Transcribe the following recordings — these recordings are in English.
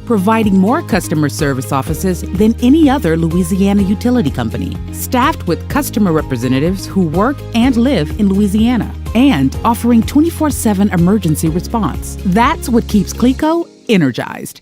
providing more customer service offices than any other Louisiana utility company, staffed with customer representatives who work and live in Louisiana, and offering 24/7 emergency response. That's what keeps CLECO energized.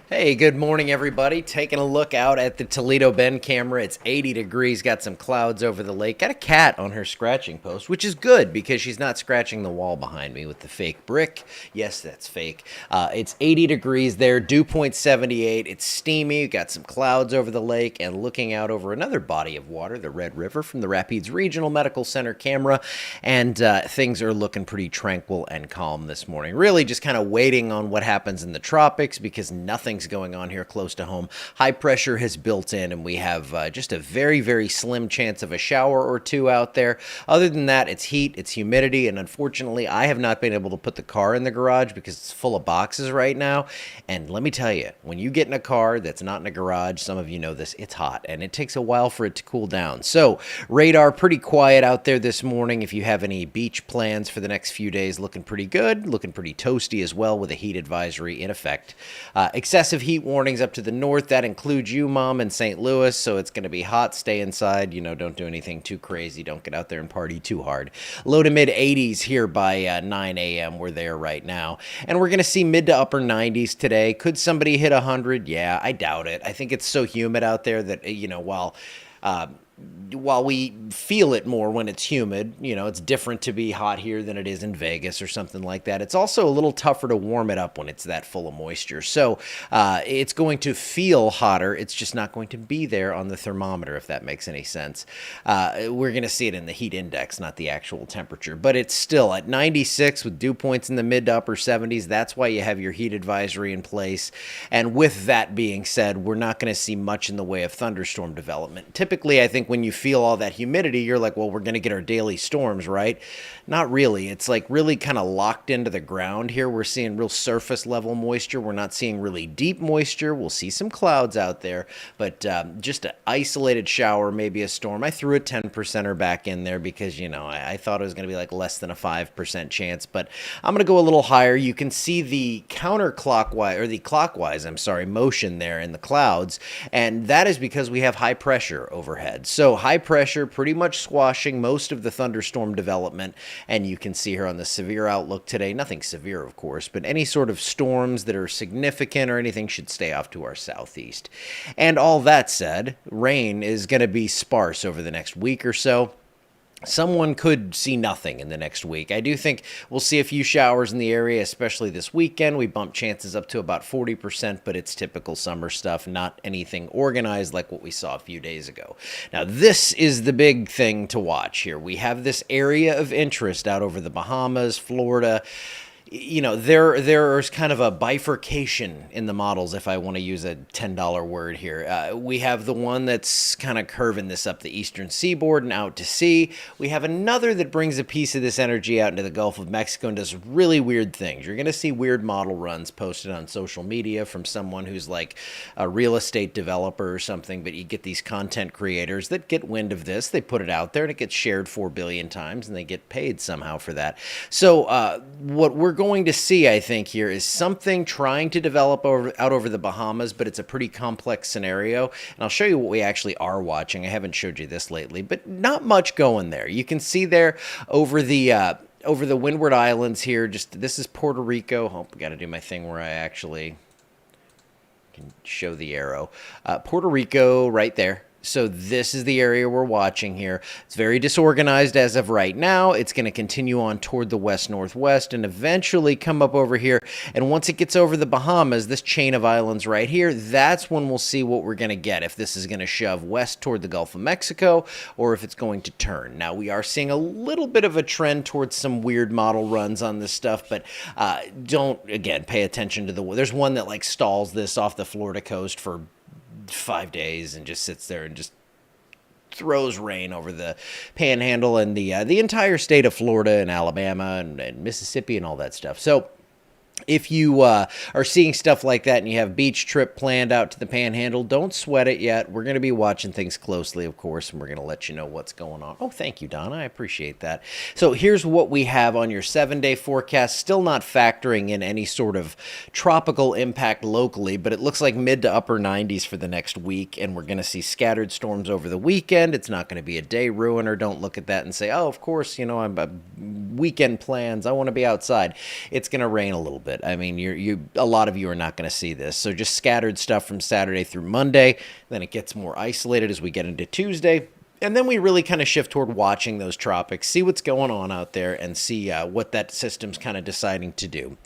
Hey, good morning, everybody. Taking a look out at the Toledo Bend camera. It's 80 degrees, got some clouds over the lake. Got a cat on her scratching post, which is good because she's not scratching the wall behind me with the fake brick. Yes, that's fake. It's 80 degrees there, dew point 78. It's steamy. Got some clouds over the lake and looking out over another body of water, the Red River, from the Rapides Regional Medical Center camera. And things are looking pretty tranquil and calm this morning. Really just kind of waiting on what happens in the tropics because nothing's going on here close to home. High pressure has built in and we have just a very, very slim chance of a shower or two out there. Other than that, it's heat, it's humidity, and unfortunately, I have not been able to put the car in the garage because it's full of boxes right now. And let me tell you, when you get in a car that's not in a garage, some of you know this, it's hot and it takes a while for it to cool down. So radar pretty quiet out there this morning. If you have any beach plans for the next few days, looking pretty good, looking pretty toasty as well with a heat advisory in effect. Excessive heat warnings up to the north. That includes you, Mom, in St. Louis. So it's going to be hot. Stay inside. You know, don't do anything too crazy. Don't get out there and party too hard. Low to mid 80s here by 9 a.m. We're there right now. And we're going to see mid to upper 90s today. Could somebody hit 100? Yeah, I doubt it. I think it's so humid out there that, you know, while we feel it more when it's humid, you know, it's different to be hot here than it is in Vegas or something like that. It's also a little tougher to warm it up when it's that full of moisture. So it's going to feel hotter. It's just not going to be there on the thermometer, if that makes any sense. We're going to see it in the heat index, not the actual temperature. But it's still at 96 with dew points in the mid to upper 70s. That's why you have your heat advisory in place. And with that being said, we're not going to see much in the way of thunderstorm development. Typically, I think when you feel all that humidity, you're like, well, we're going to get our daily storms, right? Not really. It's like really kind of locked into the ground here. We're seeing real surface level moisture. We're not seeing really deep moisture. We'll see some clouds out there, but just an isolated shower, maybe a storm. I threw a 10%er back in there because, you know, I thought it was going to be like less than a 5% chance, but I'm going to go a little higher. You can see the counterclockwise, or the clockwise, I'm sorry, motion there in the clouds, and that is because we have high pressure overhead. So high pressure pretty much squashing most of the thunderstorm development, and you can see here on the severe outlook today, nothing severe of course, but any sort of storms that are significant or anything should stay off to our southeast. And all that said, rain is going to be sparse over the next week or so. Someone could see nothing in the next week. I do think we'll see a few showers in the area, especially this weekend. We bump chances up to about 40%, but it's typical summer stuff, not anything organized like what we saw a few days ago. Now, this is the big thing to watch here. We have this area of interest out over the Bahamas, Florida. You know, there's kind of a bifurcation in the models, if I want to use a $10 word here. We have the one that's kind of curving this up the eastern seaboard and out to sea. We have another that brings a piece of this energy out into the Gulf of Mexico and does really weird things. You're going to see weird model runs posted on social media from someone who's like a real estate developer or something, but you get these content creators that get wind of this. They put it out there and it gets shared 4 billion times and they get paid somehow for that. So what we're going to see, I think, here is something trying to develop out over the Bahamas, but it's a pretty complex scenario. And I'll show you what we actually are watching. I haven't showed you this lately, but not much going there. You can see there over the Windward Islands here. Just this is Puerto Rico. Oh, I got to do my thing where I actually can show the arrow. Puerto Rico right there. So this is the area we're watching here. It's very disorganized as of right now. It's going to continue on toward the west-northwest and eventually come up over here. And once it gets over the Bahamas, this chain of islands right here, that's when we'll see what we're going to get, if this is going to shove west toward the Gulf of Mexico or if it's going to turn. Now, we are seeing a little bit of a trend towards some weird model runs on this stuff, but don't, again, pay attention to there's one that like stalls this off the Florida coast for 5 days and just sits there and just throws rain over the panhandle and the entire state of Florida and Alabama and Mississippi and all that stuff. So if you are seeing stuff like that and you have beach trip planned out to the Panhandle, don't sweat it yet. We're going to be watching things closely, of course, and we're going to let you know what's going on. Oh, thank you, Donna. I appreciate that. So here's what we have on your 7-day forecast. Still not factoring in any sort of tropical impact locally, but it looks like mid to upper 90s for the next week, and we're going to see scattered storms over the weekend. It's not going to be a day ruiner. Don't look at that and say, oh, of course, I'm weekend plans. I want to be outside. It's going to rain a little bit. I mean, a lot of you are not going to see this. So just scattered stuff from Saturday through Monday. Then it gets more isolated as we get into Tuesday. And then we really kind of shift toward watching those tropics, see what's going on out there, and see what that system's kind of deciding to do.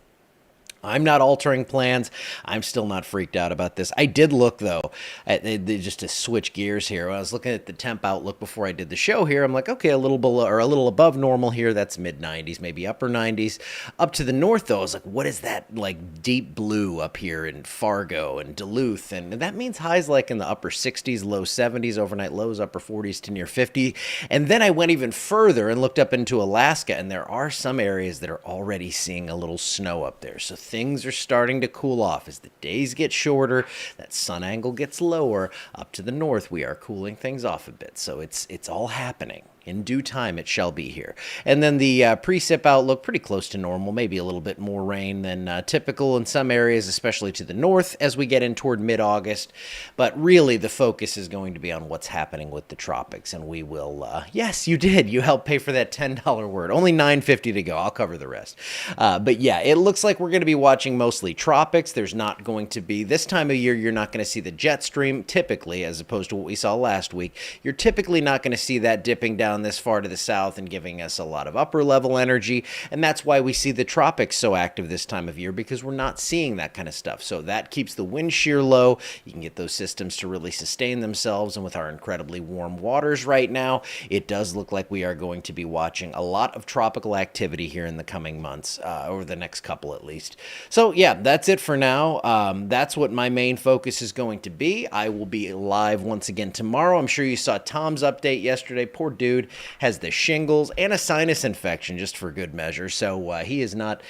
I'm not altering plans. I'm still not freaked out about this. I did look, though, at just to switch gears here. When I was looking at the temp outlook before I did the show here, I'm like, okay, a little below or a little above normal here. That's mid-90s, maybe upper 90s. Up to the north, though, I was like, what is that, like, deep blue up here in Fargo and Duluth? And that means highs like in the upper 60s, low 70s, overnight lows, upper 40s to near 50. And then I went even further and looked up into Alaska, and there are some areas that are already seeing a little snow up there. So things are starting to cool off as the days get shorter, that sun angle gets lower. Up to the north, we are cooling things off a bit. So it's all happening. In due time, it shall be here. And then the precip outlook, pretty close to normal, maybe a little bit more rain than typical in some areas, especially to the north as we get in toward mid-August. But really, the focus is going to be on what's happening with the tropics. And we will, yes, you did. You helped pay for that $10 word. Only $9.50 to go. I'll cover the rest. But yeah, it looks like we're going to be watching mostly tropics. There's not going to be, this time of year, you're not going to see the jet stream, typically, as opposed to what we saw last week. You're typically not going to see that dipping down this far to the south and giving us a lot of upper level energy, and that's why we see the tropics so active this time of year, because we're not seeing that kind of stuff. So that keeps the wind shear low. You can get those systems to really sustain themselves, and with our incredibly warm waters right now, it does look like we are going to be watching a lot of tropical activity here in the coming months, over the next couple at least. So yeah, that's it for now. That's what my main focus is going to be. I will be live once again tomorrow. I'm sure you saw Tom's update yesterday. Poor dude has the shingles and a sinus infection, just for good measure. So he is not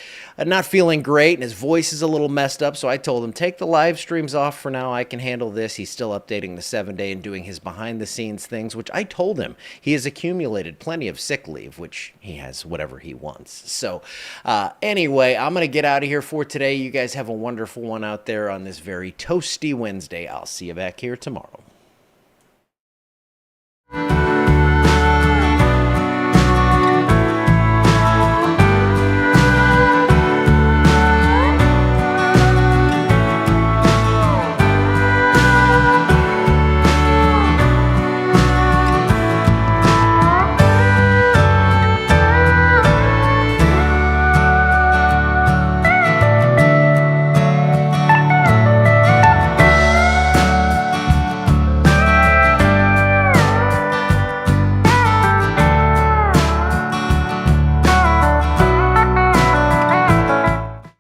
feeling great, and his voice is a little messed up. So I told him, take the live streams off for now. I can handle this. He's still updating the 7-day and doing his behind-the-scenes things, which I told him he has accumulated plenty of sick leave, which he has whatever he wants. So anyway, I'm going to get out of here for today. You guys have a wonderful one out there on this very toasty Wednesday. I'll see you back here tomorrow.